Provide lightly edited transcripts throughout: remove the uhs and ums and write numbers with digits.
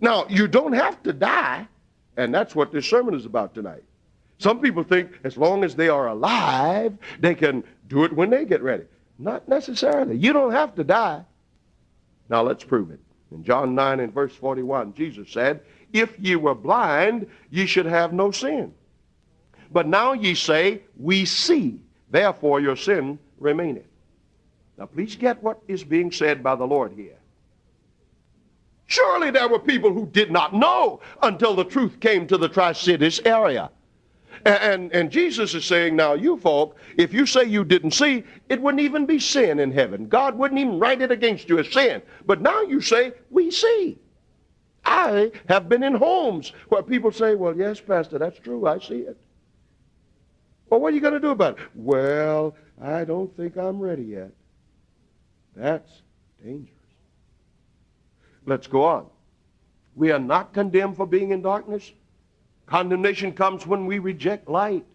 Now, you don't have to die, and that's what this sermon is about tonight. Some people think as long as they are alive, they can do it when they get ready. Not necessarily. You don't have to die. Now, let's prove it. In John 9 and verse 41, Jesus said, if ye were blind, ye should have no sin. But now ye say, we see, therefore your sin remaineth. Now, please get what is being said by the Lord here. Surely there were people who did not know until the truth came to the Tri-Cities area. And Jesus is saying, now you folk, if you say you didn't see, it wouldn't even be sin in heaven. God wouldn't even write it against you as sin. But now you say, we see. I have been in homes where people say, well, yes, Pastor, that's true, I see it. Well, what are you going to do about it? Well, I don't think I'm ready yet. That's dangerous. Let's go on. We are not condemned for being in darkness. Condemnation comes when we reject light.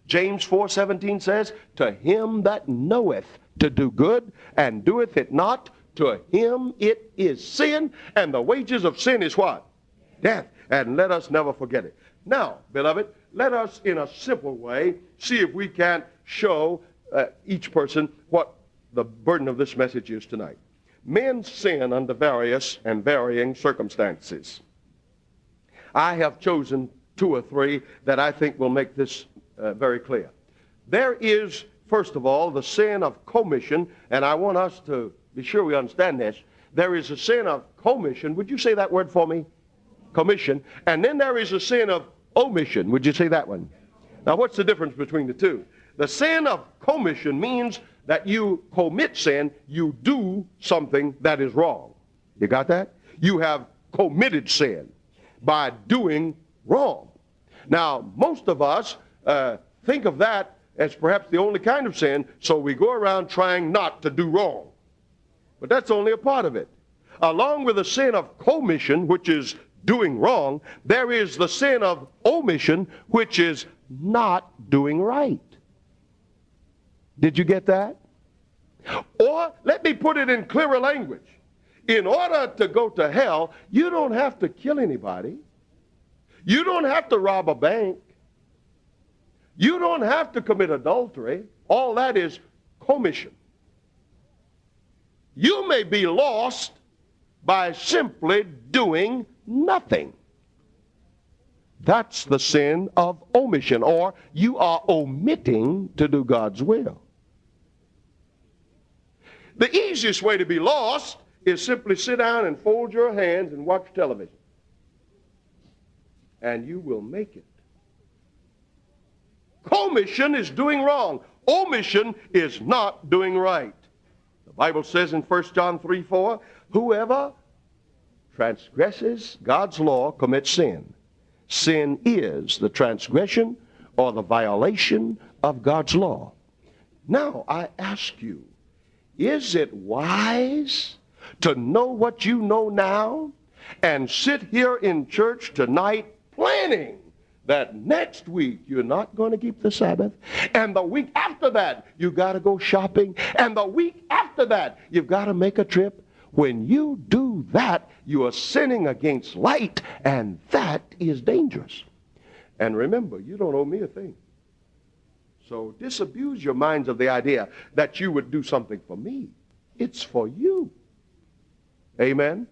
James 4:17 says, to him that knoweth to do good and doeth it not, to him it is sin, and the wages of sin is what? Death. And let us never forget it. Now, beloved, let us in a simple way see if we can't show each person what the burden of this message is tonight. Men sin under various and varying circumstances. I have chosen 2 or 3 that I think will make this very clear. There is, first of all, the sin of commission, and I want us to be sure we understand this. There is a sin of commission. Would you say that word for me? Commission. And then there is a sin of omission. Would you say that one? Now, what's the difference between the two? The sin of commission means that you commit sin, you do something that is wrong. You got that? You have committed sin by doing wrong. Now, most of us think of that as perhaps the only kind of sin, so we go around trying not to do wrong. But that's only a part of it. Along with the sin of commission, which is doing wrong, there is the sin of omission, which is not doing right. Did you get that? Or let me put it in clearer language. In order to go to hell, you don't have to kill anybody. You don't have to rob a bank. You don't have to commit adultery. All that is commission. You may be lost by simply doing nothing. That's the sin of omission, or you are omitting to do God's will. The easiest way to be lost is simply sit down and fold your hands and watch television. And you will make it. Commission is doing wrong. Omission is not doing right. The Bible says in 1 John 3:4, whoever transgresses God's law commits sin. Sin is the transgression or the violation of God's law. Now, I ask you, is it wise to know what you know now and sit here in church tonight planning that next week you're not going to keep the Sabbath, and the week after that you got to go shopping, and the week after that you've got to make a trip? When you do that, you are sinning against light, and that is dangerous. And remember, you don't owe me a thing. So disabuse your minds of the idea that you would do something for me. It's for you. Amen?